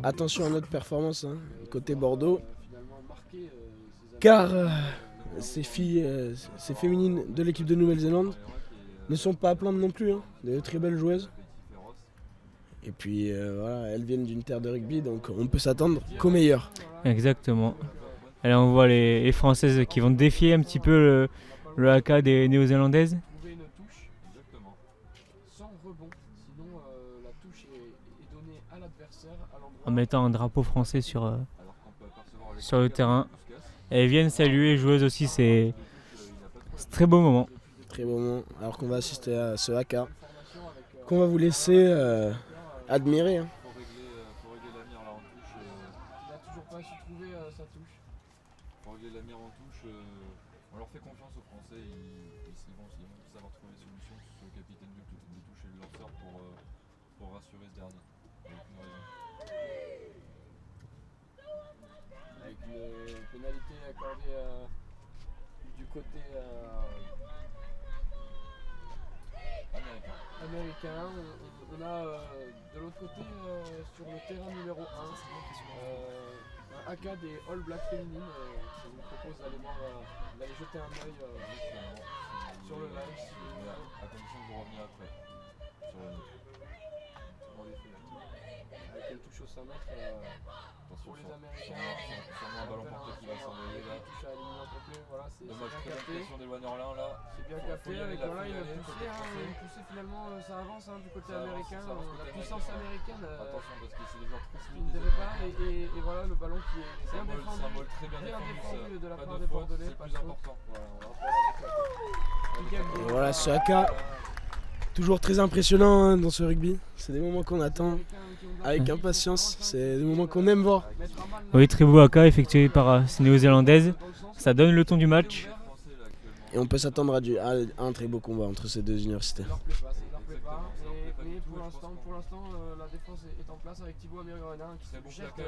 attention à notre performance hein, côté Bordeaux, car ces filles, ces féminines de l'équipe de Nouvelle-Zélande ne sont pas à plaindre non plus, hein, de très belles joueuses. Et puis voilà, elles viennent d'une terre de rugby, donc on peut s'attendre qu'au meilleur. Exactement. Et là on voit les Françaises qui vont défier un petit peu le haka des Néo-Zélandaises. En mettant un drapeau français sur le terrain. Et elles viennent saluer les joueuses aussi, c'est un très beau moment. Très beau moment, alors qu'on va assister à ce haka, qu'on va vous laisser admirer. Hein. Faut régler la mire là en touche. Il n'a toujours pas su trouver sa touche. Faut régler la mire en touche. On leur fait confiance aux Français. Ils vont savoir trouver les solutions. C'est le capitaine de touche et le lanceur pour rassurer ce dernier. Avec une pénalité accordée du côté américain. On a de l'autre côté sur le terrain numéro 1 un haka des All Blacks féminines. Ça vous propose d'aller jeter un œil sur le live à condition de vous revenir après sur le nôtre. Avec une touche au 100 mètres pour les Américains. Sûrement un ballon porté qui va s'envoyer là. Touche à éliminer en complet. Voilà, dommage, très bien capté sur des Loin Orlin là. C'est bien capté avec là, il a poussé finalement, ça avance du côté américain. La puissance américaine. Attention parce que c'est des joueurs trop solides. Il ne devait pas et voilà le ballon qui est bien défendu. C'est un ball très bien défendu de la part des Bordelais. C'est le plus important. Voilà ce haka. Toujours très impressionnant hein, dans ce rugby. C'est des moments qu'on attend avec impatience. C'est des moments qu'on aime voir. Oui, très beau haka effectué par ces Néo-Zélandaises. Ça donne le ton du match. Et on peut s'attendre à un très beau combat entre ces deux universités. Mais pour l'instant, la défense est en place avec Thibaut Amirgrenin qui jette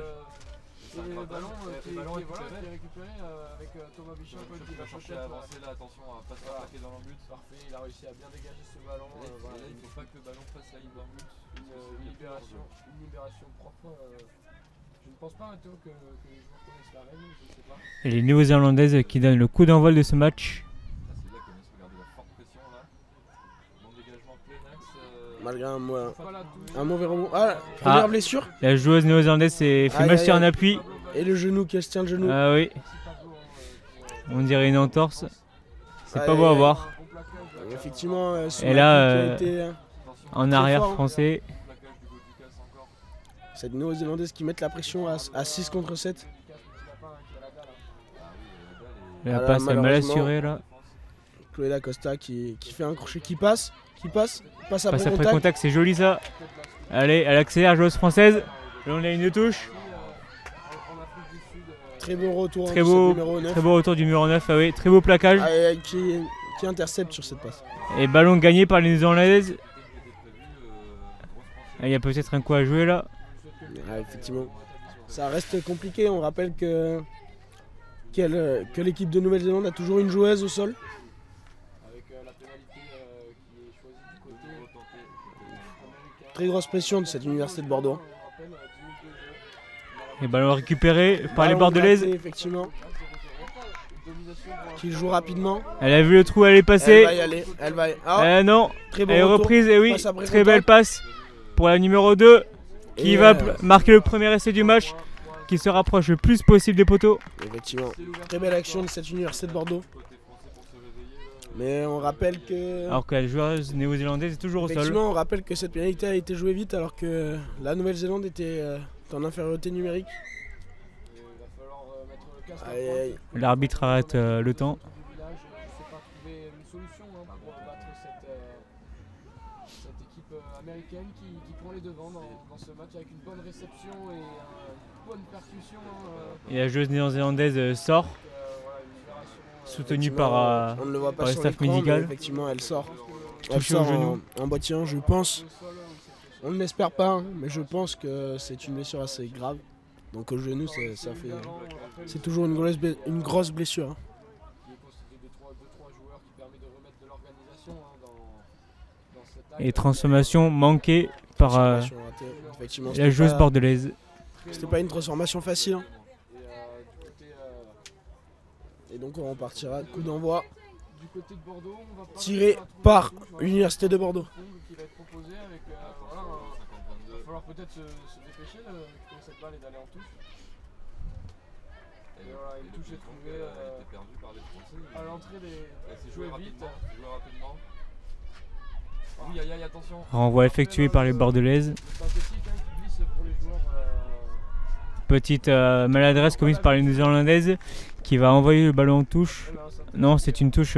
le ballon qui est récupéré avec Thomas Bichon qui va chercher à avancer là. Attention à ne pas se faire attaquer dans l'embut. Parfait, il a réussi à bien dégager ce ballon. Il ne faut pas que le ballon fasse la ligne d'embut. Une libération propre. Je ne pense pas Théo que les joueurs connaissent la règle, je ne sais pas. Et les Néo-Zélandaises qui donnent le coup d'envol de ce match. C'est là qu'on laisse regarder la forte pression là. Bon dégagement plein axe. Malgré un mauvais rebond. Ah, première blessure. La joueuse néo-zélandaise s'est fait masser en appui. Et le genou qui tient le genou. Ah oui. On dirait une entorse. C'est pas beau à voir. Effectivement, et là, en arrière français. Cette néo-zélandaise qui met la pression à 6 contre 7. La passe est mal assurée là. Chloé Dacosta qui fait un crochet qui passe après contact, c'est joli ça. Allez, elle accélère, joueuse française. Là on a une touche. Très beau retour très beau retour du numéro 9, ah oui, très beau plaquage. Qui intercepte sur cette passe. Et ballon gagné par les Néo-Zélandaises. Il y a peut-être un coup à jouer là. Ah, effectivement, ça reste compliqué. On rappelle que l'équipe de Nouvelle-Zélande a toujours une joueuse au sol. Très grosse pression de cette université de Bordeaux. Et ballon récupéré par les Bordelaises. Effectivement. Qui joue rapidement. Elle a vu le trou, elle est passée. Elle va y aller. Elle va y... Oh, non. Très bon elle est retour. Reprise, et oui, très contact. belle passe pour la numéro 2 qui va marquer le premier essai du match, qui se rapproche le plus possible des poteaux. Effectivement, très belle action de cette université de Bordeaux. Mais on rappelle que... Alors que la joueuse néo-zélandaise est toujours au sol. Effectivement, on rappelle que cette pénalité a été jouée vite alors que la Nouvelle-Zélande était en infériorité numérique. L'arbitre arrête le temps. Américaine qui prend les devants dans ce match avec une bonne réception et une bonne percussion. Et la joueuse néo-zélandaise sort, soutenue par le staff médical. Effectivement, elle sort. Elle sort au genou. En boitillant, je pense. On ne l'espère pas, hein, mais je pense que c'est une blessure assez grave. Donc au genou, c'est toujours une grosse blessure. Hein. Et transformation manquée par la joueuse bordelaise. C'était pas une transformation facile. Hein. Et donc on repartira, coup d'envoi. Du côté de Bordeaux, on va tiré par l'Université de Bordeaux. Qui va être proposé avec, voilà, il va falloir peut-être se dépêcher de récupérer cette balle et d'aller en touche. Et voilà, une touche est trouvée à l'entrée des joueurs vite. Oui, aïe, attention. Renvoi effectué par les Bordelaises. Synthétique qui glisse pour les joueurs. Petite maladresse commise par les Néo-Zélandaises qui va envoyer le ballon en touche. Non, c'est une touche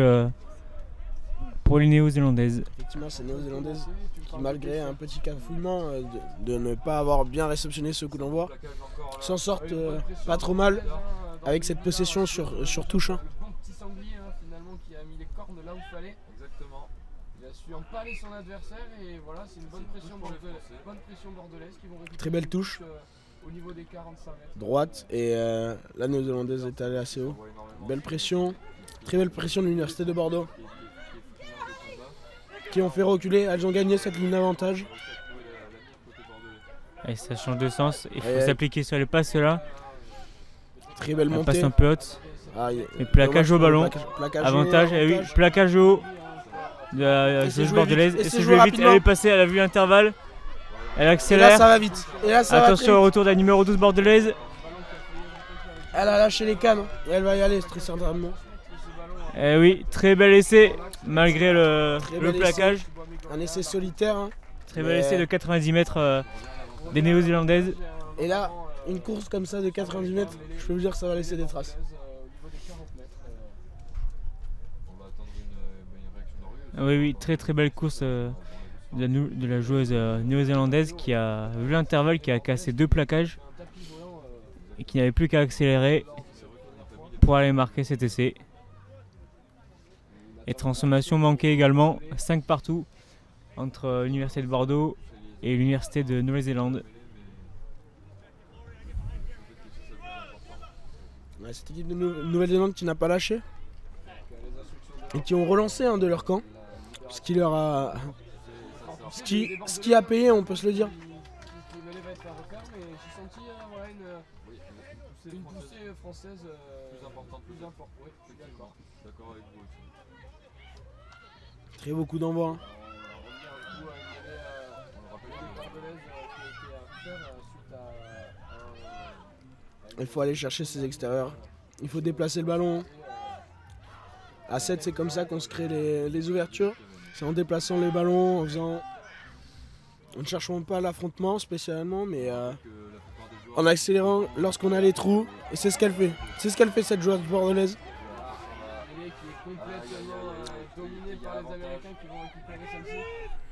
pour les Néo-Zélandaises. Effectivement, c'est Néo-Zélandaise qui, malgré un petit cafouillement de ne pas avoir bien réceptionné ce coup d'envoi, s'en sortent pas trop mal avec cette possession sur touche. Hein. Le bon petit sanglier finalement qui a mis les cornes là où il fallait. Exactement. Il a su empaler son adversaire et voilà, c'est une bonne pression bordelaise qui vont récupérer. Très belle touche. Au niveau des 45 mètres. Droite et la Néo-Zélandaise est allée assez haut. Belle pression. Très belle pression de l'Université de Bordeaux qui ont fait reculer, elles ont gagné cette ligne d'avantage. Et ça change de sens, il faut s'appliquer sur les passes là. Très belle montée. Passe un peu haute. Et plaquage au ballon. Avantage, oui, plaquage haut de la joueuse bordelaise. Et c'est joué vite, elle est passée, elle a vu l'intervalle. Elle accélère. Et là ça va vite. Et là, ça attention va au retour de la numéro 12 bordelaise. Elle a lâché les cannes et elle va y aller très certainement. Eh oui, très bel essai malgré le plaquage. Essai. Un essai solitaire. Hein. Très bel essai de 90 mètres des Néo-Zélandaises. Et là, une course comme ça de 90 mètres, je peux vous dire que ça va laisser des traces. Oui, très belle course de la joueuse néo-zélandaise qui a vu l'intervalle, qui a cassé 2 plaquages et qui n'avait plus qu'à accélérer pour aller marquer cet essai. Et transformation manquée également, 5 partout entre l'Université de Bordeaux et l'Université de Nouvelle-Zélande. Ouais, cette équipe de Nouvelle-Zélande qui n'a pas lâché et qui ont relancé de leur camp, ce qui leur a, ce qui a payé, on peut se le dire. Une poussée française plus importante. Oui, je suis d'accord avec vous aussi. Très beau coup d'envoi. Hein. Il faut aller chercher ses extérieurs. Il faut déplacer le ballon. Hein. À 7, c'est comme ça qu'on se crée les ouvertures. C'est en déplaçant les ballons, en ne cherchant pas l'affrontement spécialement, mais en accélérant lorsqu'on a les trous. Et c'est ce qu'elle fait. C'est ce qu'elle fait cette joueuse bordelaise. Qui est complètement dominé par les Américains qui vont récupérer celle-ci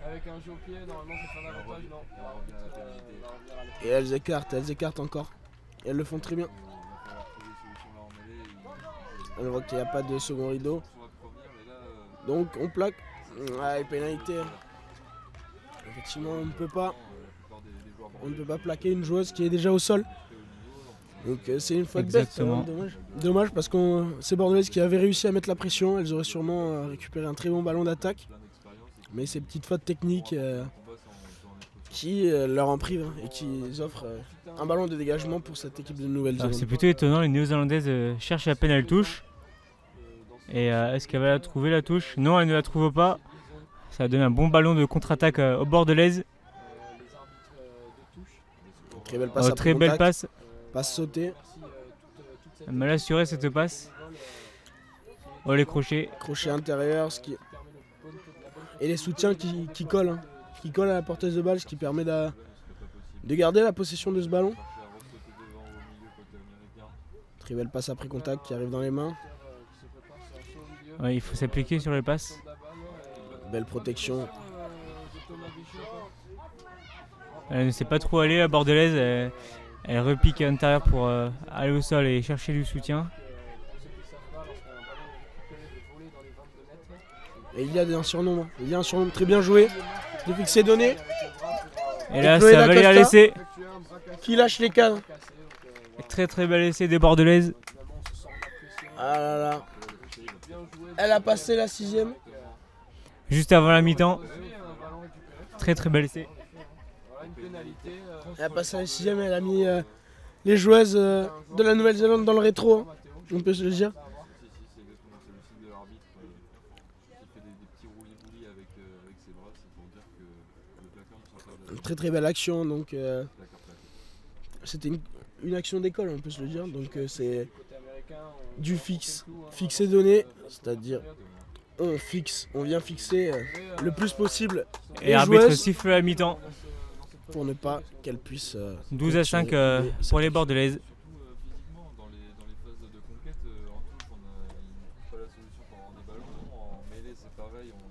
avec un jeu au pied. Normalement, c'est un avantage. Non. Et elles écartent encore. Et elles le font très bien. On voit qu'il n'y a pas de second rideau. Donc on plaque. Ouais, pénalité. Effectivement, on ne peut pas plaquer une joueuse qui est déjà au sol. Donc c'est une faute bête. Dommage parce que c'est Bordelaises qui avaient réussi à mettre la pression. Elles auraient sûrement récupéré un très bon ballon d'attaque. Mais ces petites fautes techniques qui leur en privent et qui offrent un ballon de dégagement pour cette équipe de Nouvelle-Zélande. C'est plutôt étonnant, les Néo-Zélandaises cherchent à peine à la touche. Et est-ce qu'elle va la trouver la touche? Non, elle ne la trouve pas. Ça donne un bon ballon de contre-attaque aux Bordelaises. Très belle passe. Très belle passe. Passe sautée. Mal assurée cette passe. Oh, les crochets. Crochet intérieur. Et les soutiens qui collent. Hein. Qui collent à la porteuse de balle, ce qui permet de garder la possession de ce ballon. Très belle passe après contact qui arrive dans les mains. Ouais, il faut s'appliquer sur les passes. Belle protection. Elle ne sait pas trop aller, la Bordelaise. Elle repique à l'intérieur pour aller au sol et chercher du soutien. Et il y a un surnom. Il y a un surnom très bien joué. De fixé donné. Et là, ça va la laisser. Qui lâche les cannes. Très bel essai des Bordelaises. Ah là là. Elle a passé la 6ème. Juste avant la mi-temps. Très bel essai. Elle a passé la 6ème, elle a mis les joueuses de la Nouvelle-Zélande dans le rétro, hein, on peut se le dire. Si, c'est exactement, c'est le signe de l'arbitre qui fait des petits roulis-boulis avec ses bras, c'est pour dire que le placard ne sera pas Une très très belle action, donc c'était une action d'école, on peut se le dire, donc c'est du fixe, fixé donné, c'est-à-dire on vient fixer le plus possible Et les l'arbitre joueuses siffle à mi-temps. pour ne pas qu'elles puissent 12 à 5 continuer. pour les Bordelaises. physiquement, dans les phases de conquête, en touche, on n'a pas la solution pour avoir des ballons. En mêlée, c'est pareil, on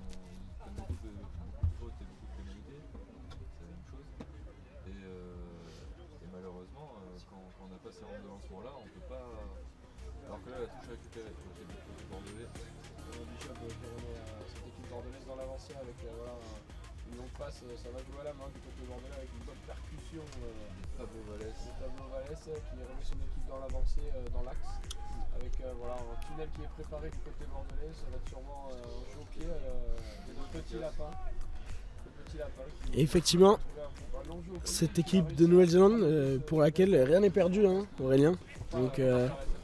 fait beaucoup de fautes et beaucoup de pénalités. C'est la même chose. Et malheureusement, quand on n'a pas ces rangs de lancement-là, on peut pas. Alors que là, la touche récupérée, côté bordelais. Bishop qui remet cette équipe bordelaise dans l'avancée avec une longue passe, ça va jouer à la main du côté bordelais avec une bonne percussion. Pablo Vallès. Pablo Vallès qui remet son équipe dans l'avancée, dans l'axe, avec voilà, un tunnel qui est préparé du côté bordelais. Ça va être sûrement un jeu au pied de petits lapins. Et effectivement, cette équipe de Nouvelle-Zélande pour laquelle rien n'est perdu, hein, Aurélien. Donc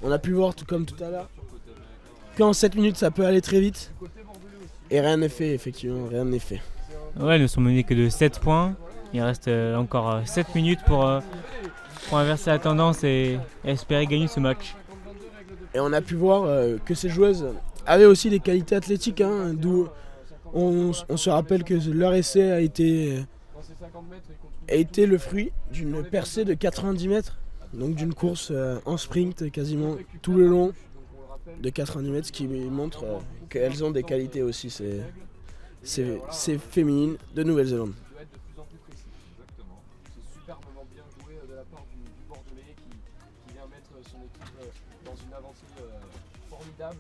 on a pu voir tout comme tout à l'heure qu'en 7 minutes ça peut aller très vite. Et rien n'est fait, effectivement, rien n'est fait. Ouais, ils ne sont menés que de 7 points. Il reste encore 7 minutes pour inverser la tendance et espérer gagner ce match. Et on a pu voir que ces joueuses avaient aussi des qualités athlétiques, hein, d'où on se rappelle que leur essai a été le fruit d'une percée de 90 mètres, donc d'une course en sprint quasiment tout le long de 90 mètres, ce qui montre qu'elles ont des qualités aussi, ces féminines de Nouvelle-Zélande. Et un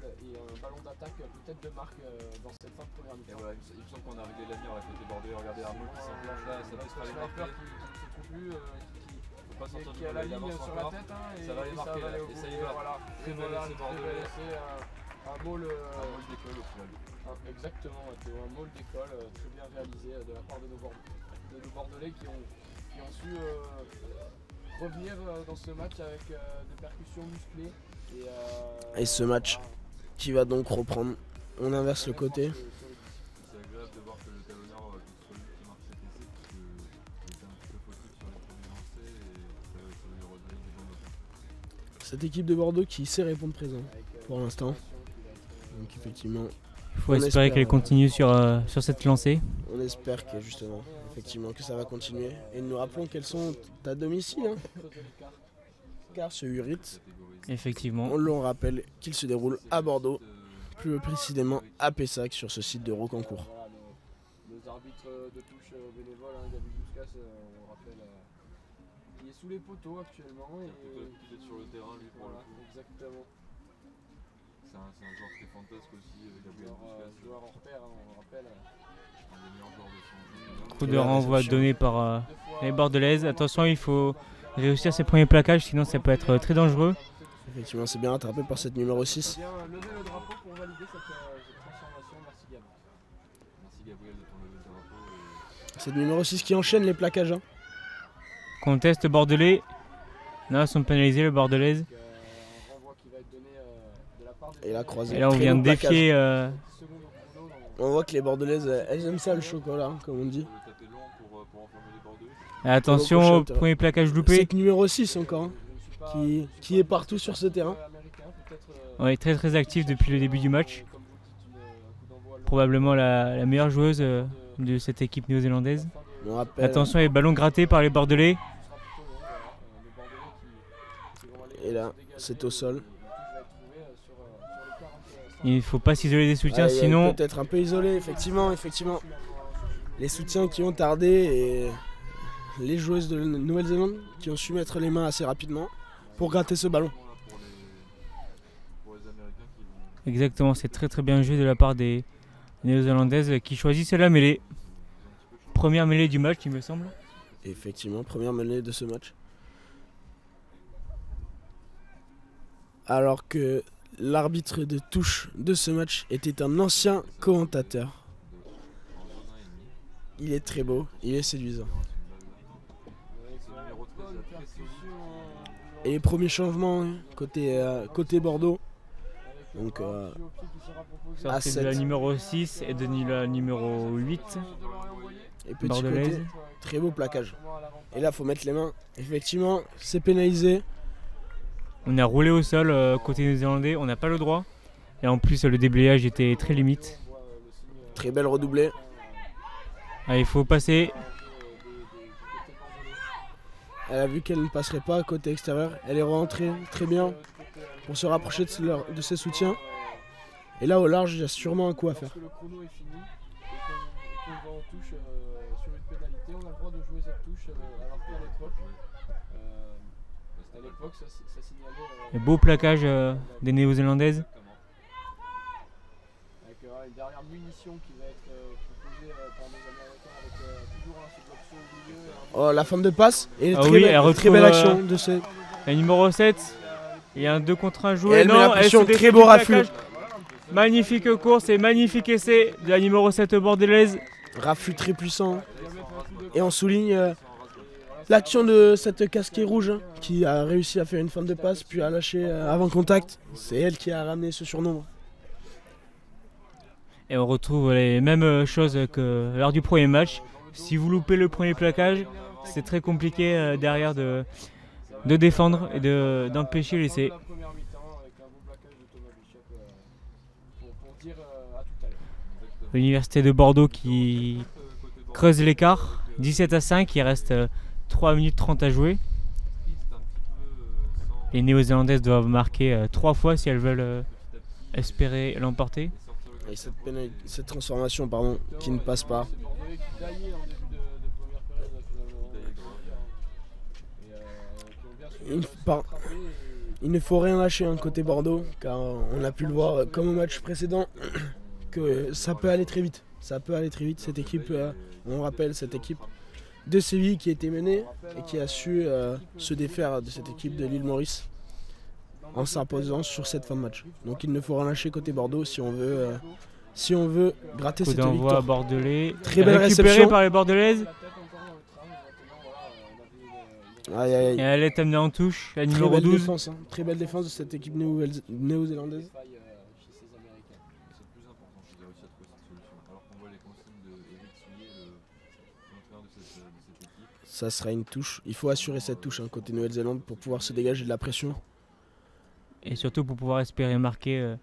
ballon d'attaque peut-être de marque dans cette fin de première mi-temps. Et voilà, il me semble qu'on a réglé l'avenir à côté bordelais. Regardez Arnaud qui s'enclenche là, ça va se faire les marquer. Qui a la ligne sur la tête, hein, et ça va les marquer là, et ça y va. Voilà. Très bel essai bordelais. Un môle d'école au final. Exactement, Théo, un môle d'école très bien réalisé de la part de nos bordelais qui ont su revenir dans ce match avec des percussions musclées. Et ce match qui va donc reprendre, on inverse le côté. C'est agréable de voir que le talonneur, que ce soit lui qui marque cet essai, parce qu'il était un petit peu focus sur les premiers lancers et ça va lui redonner du bon moteur. Cette équipe de Bordeaux qui sait répondre présent pour l'instant. Donc effectivement, Il faut espérer qu'elle continue sur cette lancée. on espère que justement, effectivement, que ça va continuer. Et nous rappelons qu'elles sont à domicile, hein, car ce URIT, Effectivement. on le rappelle qu'il se déroule à Bordeaux, plus précisément à Pessac, sur ce site de Rocancourt. Voilà, nos arbitres de touche bénévoles, hein, Gabi Bouscas, on rappelle, qui est sous les poteaux actuellement. Il est sur le terrain lui pour le coup. Exactement. C'est un joueur très fantasque aussi, Gabriel Bouscas. Joueur en repère, hein, on rappelle. Un des meilleurs joueurs de son Coup de renvoi donné par les Bordelaises. Attention, il faut réussir ses premiers plaquages, sinon ça peut être très dangereux. Effectivement, c'est bien rattrapé par cette numéro 6. Bien lever le drapeau pour valider cette transformation. Merci Gab. Merci Gabriel de ton lever de drapeau. Cette numéro 6 qui enchaîne les plaquages. Hein. Conteste bordelais. Non, elles sont pénalisées, les Bordelaises. Un renvoi qui va être donné de la part Et la croisée. Et là, on Très vient beau de plaquage. défier. On voit que les Bordelaises, elles aiment ça le chocolat, hein, comme on dit. Le taper long pour enfermer les bordeaux. Attention au premier plaquage loupé. C'est numéro 6 encore, hein, qui est partout sur ce terrain. On est très très actif depuis le début du match. Probablement la meilleure joueuse de cette équipe néo-zélandaise. On rappelle, Attention, les ballons grattés par les Bordelais. et là, c'est au sol. Il ne faut pas s'isoler des soutiens, Ouais, il est sinon peut-être un peu isolé, effectivement. Les soutiens qui ont tardé et les joueuses de Nouvelle-Zélande qui ont su mettre les mains assez rapidement pour gratter ce ballon. Pour les Américains qui vont. exactement, c'est très très bien joué de la part des néo-zélandaises qui choisissent la mêlée. Première mêlée du match, il me semble. Et effectivement, première mêlée de ce match. Alors que l'arbitre de touche de ce match était un ancien commentateur. Il est très beau, il est séduisant. C'est le numéro 13, la très solide. et les premiers changements hein, côté Bordeaux. Donc à Sortie de 7. la numéro 6 et de la numéro 8. Et petit Bordelaise. côté, très beau plaquage. Et là, faut mettre les mains. Effectivement, c'est pénalisé. On a roulé au sol côté néo-zélandais, on n'a pas le droit. Et en plus, le déblayage était très limite. Très belle redoublée. Ah, il faut passer. Elle a vu qu'elle ne passerait pas côté extérieur. Elle est rentrée très bien pour se rapprocher de ses soutiens. Et là, au large, il y a sûrement un coup à faire. Lorsque le chrono est fini et qu'on va en touche sur une pénalité, on a le droit de jouer cette touche alors qu'à l'époque, ça signalait Beau plaquage des néo-zélandaises. avec une dernière munition qui va être proposée par nos Américains avec toujours ce bloc saut au milieu. Oh, la fin de passe. Et Ah très, oui, belle, elle très retrouve, belle action de ces. La numéro 7, il y a un 2 contre 1 Et joué. elle met la pression, se défend très beau du rafle. plaquage. Magnifique course et magnifique essai de la numéro 7 bordelaise. Raffut très puissant. Et on souligne l'action de cette casquée rouge hein, qui a réussi à faire une fin de passe puis à lâcher avant contact. C'est elle qui a ramené ce surnombre. Et on retrouve les mêmes choses que lors du premier match. Si vous loupez le premier plaquage, c'est très compliqué derrière de défendre et d'empêcher l'essai. La première mi-temps avec un beau plaquage de Thomas Bishop pour dire à tout à l'heure. L'université de Bordeaux qui creuse l'écart. 17-5, il reste 3 minutes 30 à jouer. Les néo-zélandaises doivent marquer 3 fois si elles veulent espérer l'emporter. Et cette transformation pardon, qui ne passe pas. C'est Bordelais qui taillait en début de première période finalement. Il ne faut rien lâcher hein, côté Bordeaux, car on a pu le voir comme au match précédent que ça peut aller très vite. Ça peut aller très vite. Cette équipe, on rappelle cette équipe de Séville qui a été menée et qui a su se défaire de cette équipe de l'île Maurice en s'imposant sur cette fin de match. Donc il ne faut rien lâcher côté Bordeaux si on veut gratter Coup cette d'envoi victoire. bordelais. Très belle Récupéré réception. par les bordelaises. Aïe, aïe, aïe. Et elle est amenée en touche, la Très numéro belle 12. défense, hein. Très belle défense de cette équipe néo-zélandaise. C'est le plus important, c'est de réussir à trouver cette solution. Alors qu'on voit les consignes d'Éric Souillet, l'entraîneur de cette équipe. Ça sera une touche. Il faut assurer cette touche hein, côté Nouvelle-Zélande pour pouvoir se dégager de la pression. Et surtout pour pouvoir espérer marquer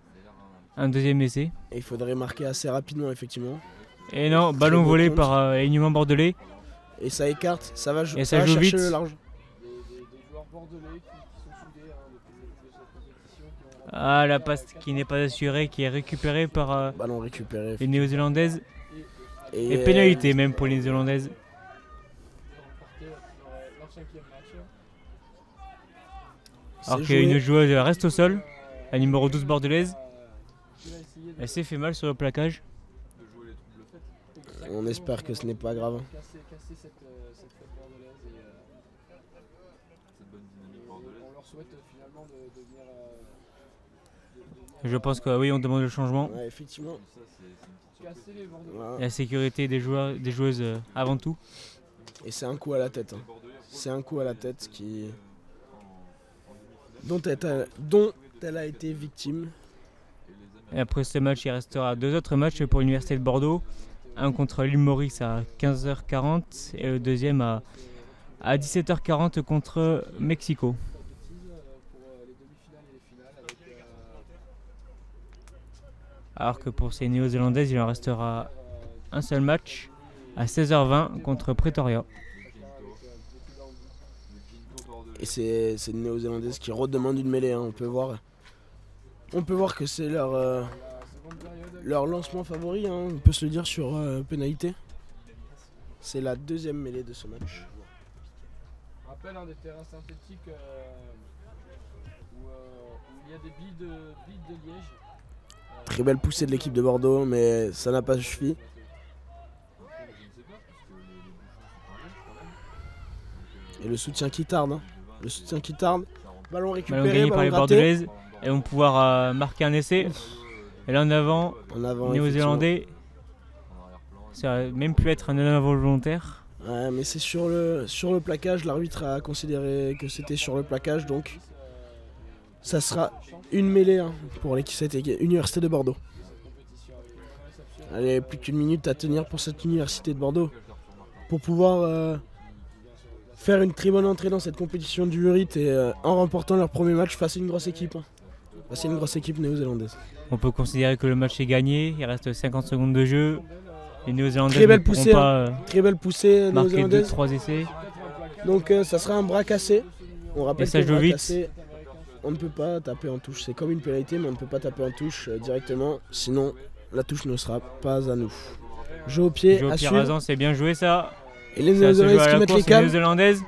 un deuxième essai. Et il faudrait marquer assez rapidement effectivement. Et non, ballon beau volé compte. par l'alignement bordelais. Et ça écarte, ça va, Et ça ça va joue chercher vite. le large. Des joueurs bordelais qui sont soudés depuis le début de cette compétition. Qui ont Ah, la passe qui n'est pas assurée, qui est récupérée par Ballon récupéré. les néo-zélandaises. Et euh, pénalité même pour les néo-zélandaises. remporté leur 5e match. c'est Alors joué. qu'une joueuse reste au sol, la numéro 12 bordelaise. Qui va essayer de Elle s'est fait mal sur le plaquage. De jouer les troubles faits. On espère que ce n'est pas grave. casser cette fête bordelaise et Cette bonne dynamique bordelaise. on leur souhaite finalement de venir. Je pense que oui, on demande le changement. Ouais, effectivement. Ça, c'est une petite surprise. Casser les Bordelais. Voilà. La sécurité des joueuses avant tout. Et c'est un coup à la tête. hein. C'est un coup à la tête qui dont elle a été victime. Et après ce match, il restera 2 autres matchs pour l'Université de Bordeaux. Un contre l'île Maurice à 15h40 et le deuxième à 17h40 contre Mexico. Pour les demi-finales et les finales avec Alors que pour ces néo-zélandaises, il en restera un seul match à 16h20 contre Pretoria. Et c'est une néo-zélandaise qui redemande une mêlée. hein. On peut voir que c'est leur lancement favori. hein. On peut se le dire sur pénalité. C'est la deuxième mêlée de ce match. on rappelle des terrains synthétiques où il y a des billes de liège. Très belle poussée de l'équipe de Bordeaux, mais ça n'a pas suffi. Et le soutien qui tarde. hein. Le soutien qui tarde. Ballon récupéré, Ballon gagné par les ballon gratté. bordelaises et vont pouvoir marquer un essai. Et là en avant, En avant, néo-zélandais, ça a même pu être un en avant volontaire. Ouais, mais c'est sur le plaquage, l'arbitre a considéré que c'était sur le plaquage, donc ça sera une mêlée hein, pour cette Université de Bordeaux. Allez, plus qu'une minute à tenir pour cette Université de Bordeaux pour pouvoir faire une très bonne entrée dans cette compétition du Urit et en remportant leur premier match face à une grosse équipe. Hein. Face à une grosse équipe néo-zélandaise. On peut considérer que le match est gagné, il reste 50 secondes de jeu. Les Néo-Zélandais Très belle ne pourront poussée, pas très belle poussée marquer néo-zélandaise. 2-3 essais. Donc ça sera un bras cassé. On rappelle Et ça que le joue bras vite. cassé, on ne peut pas taper en touche. C'est comme une pénalité, mais on ne peut pas taper en touche directement. Sinon, la touche ne sera pas à nous. Jeu au pied, Jeu au à pied suivre. rasant, c'est bien joué ça. Et les Ça se joue néo-zélandaises à qui la mettent les course câbles. néo-zélandaise.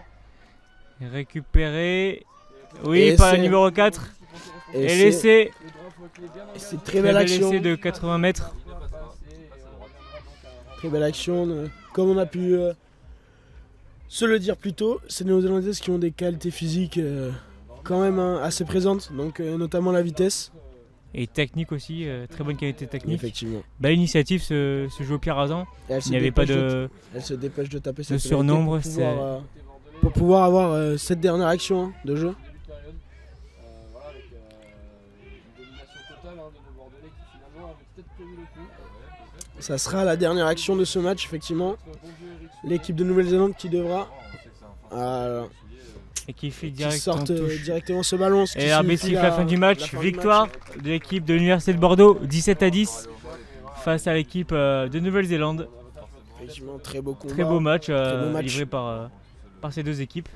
Récupéré. Oui, Et par la c'est- numéro 4. Et c'est- l'essai. c'est très Très belle bel action. essai de 80 mètres. Très belle action. Comme on a pu se le dire plus tôt, ces néo-zélandaises qui ont des qualités physiques quand même hein, assez présentes, donc notamment la vitesse. Et technique aussi, très bonne qualité technique. Effectivement. Belle initiative ce jeu au pied rasant. Et elle Il se n'y avait pas dépêche de. Elle se dépêche de taper de cette pénalité surnombre, pour pouvoir avoir cette dernière action hein, de jeu. Voilà, avec une domination totale hein, de nos Bordelais qui finalement avaient peut-être prévu le coup. Ça sera la dernière action de ce match, effectivement. L'équipe de Nouvelle-Zélande qui devra Et qui fait qui direct en sorte touche. directement ce ballon. ce qui Et l'arbitre signifie siffle la fin du match. Victoire de l'équipe de l'Université de Bordeaux, 17-10 face à l'équipe de Nouvelle-Zélande. Effectivement, très beau combat. Très beau match, beau match. livré par ces deux équipes.